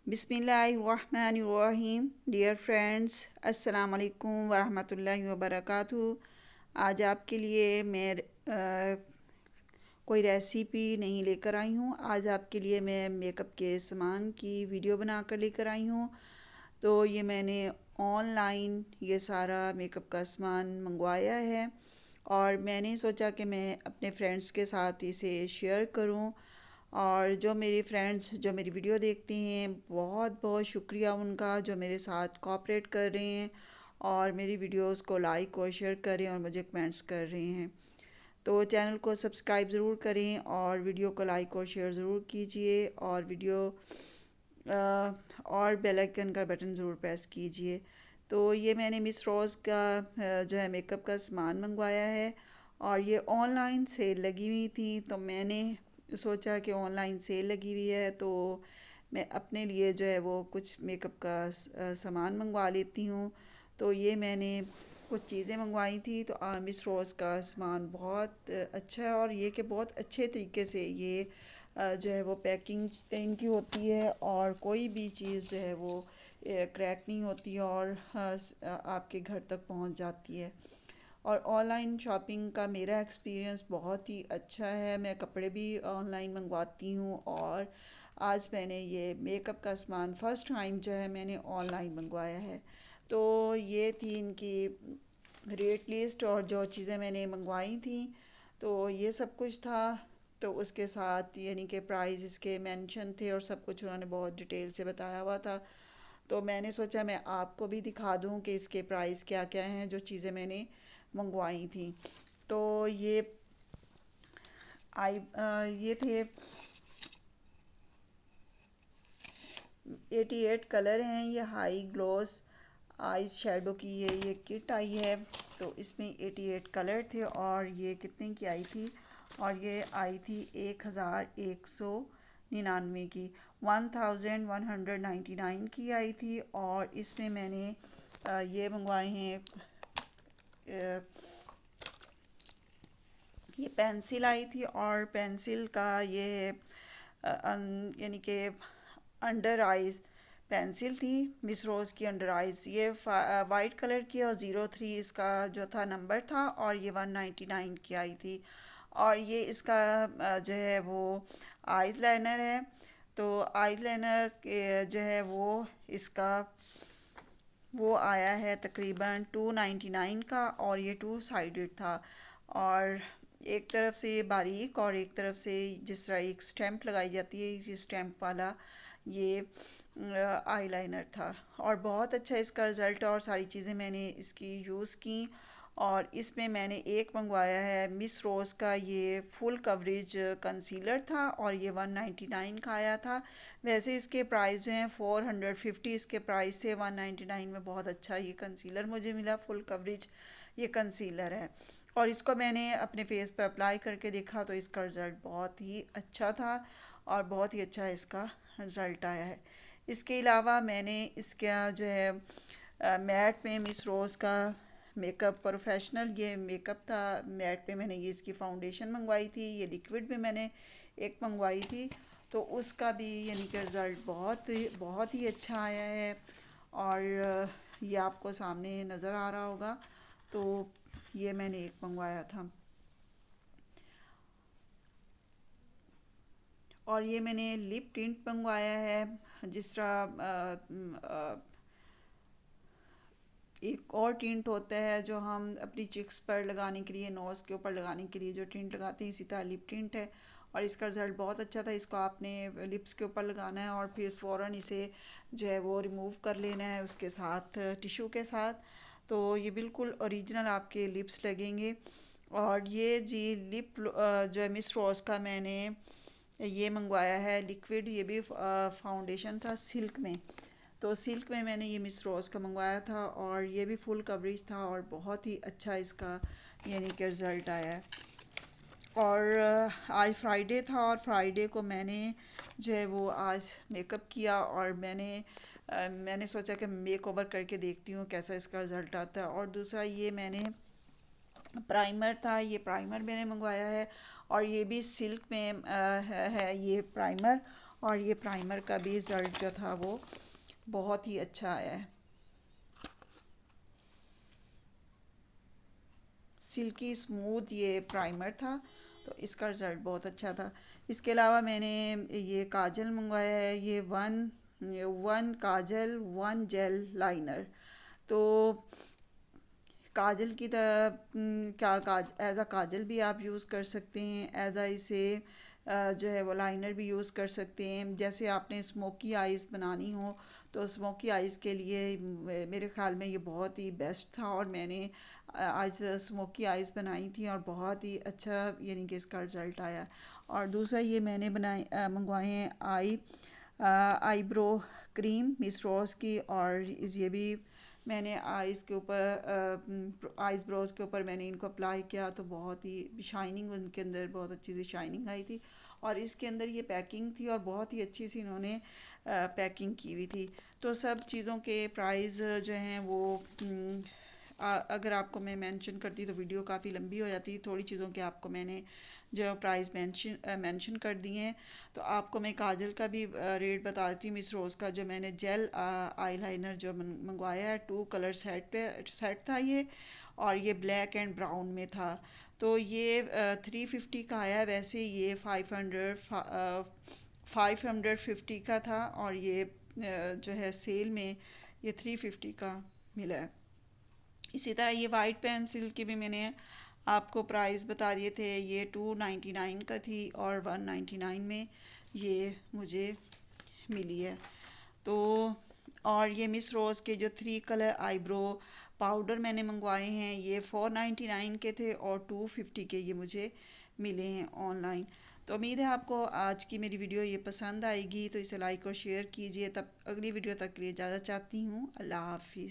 बिस्मिल्लाहिर्रहमानिर्रहीम। Dear friends, अस्सलाम वालेकुम वरहमतुल्लाहि वबरकातुहू। आज आपके लिए मैं कोई रेसिपी नहीं लेकर आई हूँ। आज आपके लिए मैं मेकअप के सामान की वीडियो बनाकर लेकर आई हूँ। तो ये मैंने ऑनलाइन ये सारा मेकअप का सामान मंगवाया है और मैंने सोचा कि मैं अपने फ्रेंड्स के साथ इसे शेयर करूं। और जो मेरी फ्रेंड्स जो मेरी वीडियो देखती हैं, बहुत बहुत शुक्रिया उनका, जो मेरे साथ कोऑपरेट कर रहे हैं और मेरी वीडियोस को लाइक और शेयर करें और मुझे कमेंट्स कर रहे हैं। तो चैनल को सब्सक्राइब ज़रूर करें और वीडियो को लाइक और शेयर ज़रूर कीजिए और और बेल आइकन का बटन ज़रूर प्रेस कीजिए। तो ये मैंने मिस रोज़ का जो है मेकअप का सामान मंगवाया है और ये ऑनलाइन सेल लगी हुई थी, तो मैंने सोचा कि ऑनलाइन सेल लगी हुई है तो मैं अपने लिए जो है वो कुछ मेकअप का सामान मंगवा लेती हूँ। तो ये मैंने कुछ चीज़ें मंगवाई थी। तो मिस रोज़ का सामान बहुत अच्छा है और ये कि बहुत अच्छे तरीके से ये जो है वो पैकिंग इनकी होती है और कोई भी चीज़ जो है वो क्रैक नहीं होती है और आपके घर तक पहुंच जाती है। और ऑनलाइन शॉपिंग का मेरा एक्सपीरियंस बहुत ही अच्छा है। मैं कपड़े भी ऑनलाइन मंगवाती हूँ और आज मैंने ये मेकअप का सामान फ़र्स्ट टाइम जो है मैंने ऑनलाइन मंगवाया है। तो ये थी इनकी रेट लिस्ट और जो चीज़ें मैंने मंगवाई थी, तो ये सब कुछ था। तो उसके साथ यानी कि प्राइस इसके मेंशन थे और सब कुछ उन्होंने बहुत डिटेल से बताया हुआ था। तो मैंने सोचा मैं आपको भी दिखा दूं कि इसके प्राइस क्या क्या हैं जो चीज़ें मैंने मंगवाई थी। तो ये थे 88 कलर हैं। ये हाई ग्लोस आइज शेडो की ये किट आई है। तो इसमें 88 कलर थे और ये कितने की आई थी, और ये आई थी 1199 की, 1199 की आई थी। और इसमें मैंने ये मंगवाए हैं, ये पेंसिल आई थी और पेंसिल का ये यानी कि अंडर आइज पेंसिल थी, मिस रोज़ की अंडर आइज। ये वाइट कलर की और 03 इसका जो था नंबर था और ये 199 की आई थी। और ये इसका जो है वो आइज लाइनर है। तो आइज लाइनर जो है वो इसका वो आया है तकरीबन 299 का और ये टू साइडेड था। और एक तरफ से ये बारीक और एक तरफ से जिस तरह एक स्टैम्प लगाई जाती है, इसी स्टैम्प वाला ये आईलाइनर था। और बहुत अच्छा इसका रिज़ल्ट और सारी चीज़ें मैंने इसकी यूज़ की। और इसमें मैंने एक मंगवाया है मिस रोज़ का, ये फुल कवरेज कंसीलर था और ये 199 का आया था। वैसे इसके प्राइस जो हैं 450 इसके प्राइस थे, 199 में बहुत अच्छा ये कंसीलर मुझे मिला। फुल कवरेज ये कंसीलर है और इसको मैंने अपने फेस पर अप्लाई करके देखा तो इसका रिज़ल्ट बहुत ही अच्छा था और बहुत ही अच्छा इसका रिज़ल्ट आया है। इसके अलावा मैंने इसका जो है मैट में मिस रोज़ का मेकअप प्रोफेशनल ये मेकअप था, मैट पे मैंने ये इसकी फाउंडेशन मंगवाई थी। ये लिक्विड में मैंने एक मंगवाई थी। तो उसका भी यानी कि रिज़ल्ट बहुत ही अच्छा आया है और ये आपको सामने नज़र आ रहा होगा। तो ये मैंने एक मंगवाया था और ये मैंने लिप टिंट मंगवाया है। जिस तरह एक और टिंट होता है जो हम अपनी चिक्स पर लगाने के लिए, नोज़ के ऊपर लगाने के लिए जो टिंट लगाते हैं, इसी तरह लिप टिंट है और इसका रिज़ल्ट बहुत अच्छा था। इसको आपने लिप्स के ऊपर लगाना है और फिर फ़ौरन इसे जो है वो रिमूव कर लेना है उसके साथ टिशू के साथ। तो ये बिल्कुल ओरिजिनल आपके लिप्स लगेंगे। और ये जी लिप जो है मिस रोज़ का मैंने ये मंगवाया है लिक्विड, ये भी फाउंडेशन था सिल्क में। तो सिल्क में मैंने ये मिस रोज़ का मंगवाया था और ये भी फुल कवरेज था और बहुत ही अच्छा इसका यानी कि रिज़ल्ट आया है। और आज फ्राइडे था और फ्राइडे को मैंने जो है वो आज मेकअप किया और मैंने सोचा कि मेक ओवर करके देखती हूँ कैसा इसका रिज़ल्ट आता है। और दूसरा ये मैंने प्राइमर था, ये प्राइमर मैंने मंगवाया है और ये भी सिल्क में है ये प्राइमर। और ये प्राइमर का भी रिज़ल्ट जो था वो बहुत ही अच्छा आया है। सिल्की स्मूथ ये प्राइमर था, तो इसका रिज़ल्ट बहुत अच्छा था। इसके अलावा मैंने ये काजल मंगवाया है, ये वन काजल वन जेल लाइनर। तो काजल की तरह क्या एज अ काजल भी आप यूज़ कर सकते हैं, एज अ इसे जो है वो लाइनर भी यूज़ कर सकते हैं। जैसे आपने स्मोकी आइज़ बनानी हो तो स्मोकी आइज़ के लिए मेरे ख्याल में ये बहुत ही बेस्ट था, और मैंने आज स्मोकी आइज़ बनाई थी और बहुत ही अच्छा यानी कि इसका रिज़ल्ट आया। और दूसरा ये मैंने मंगवाए हैं आईब्रो क्रीम मिस रोज़ की, और ये भी मैंने आइज़ के ऊपर आइज़ ब्रोज़ के ऊपर मैंने इनको अप्लाई किया तो बहुत ही शाइनिंग उनके अंदर बहुत अच्छी सी शाइनिंग आई थी। और इसके अंदर ये पैकिंग थी और बहुत ही अच्छी सी इन्होंने पैकिंग की हुई थी। तो सब चीज़ों के प्राइस जो हैं वो अगर आपको मैं मेंशन करती तो वीडियो काफ़ी लंबी हो जाती। थोड़ी चीज़ों के आपको मैंने जो प्राइस मेंशन कर दिए हैं। तो आपको मैं काजल का भी रेट बता देती हूँ। मिस रोज़ का जो मैंने जेल आईलाइनर जो मंगवाया है, 2 कलर सेट था ये, और ये ब्लैक एंड ब्राउन में था। तो ये 350 का आया। वैसे ये 550 का था, और ये जो है सेल में ये 350 का मिला है। इसी तरह ये वाइट पेंसिल की भी मैंने आपको प्राइस बता दिए थे। ये 299 का थी और 199 में ये मुझे मिली है। तो और ये मिस रोज़ के जो 3 कलर आईब्रो पाउडर मैंने मंगवाए हैं, ये 499 के थे और 250 के ये मुझे मिले हैं ऑनलाइन। तो उम्मीद है आपको आज की मेरी वीडियो ये पसंद आएगी, तो इसे लाइक और शेयर कीजिए। तब अगली वीडियो तक के लिए इजाज़त चाहती हूँ। अल्लाह हाफिज़।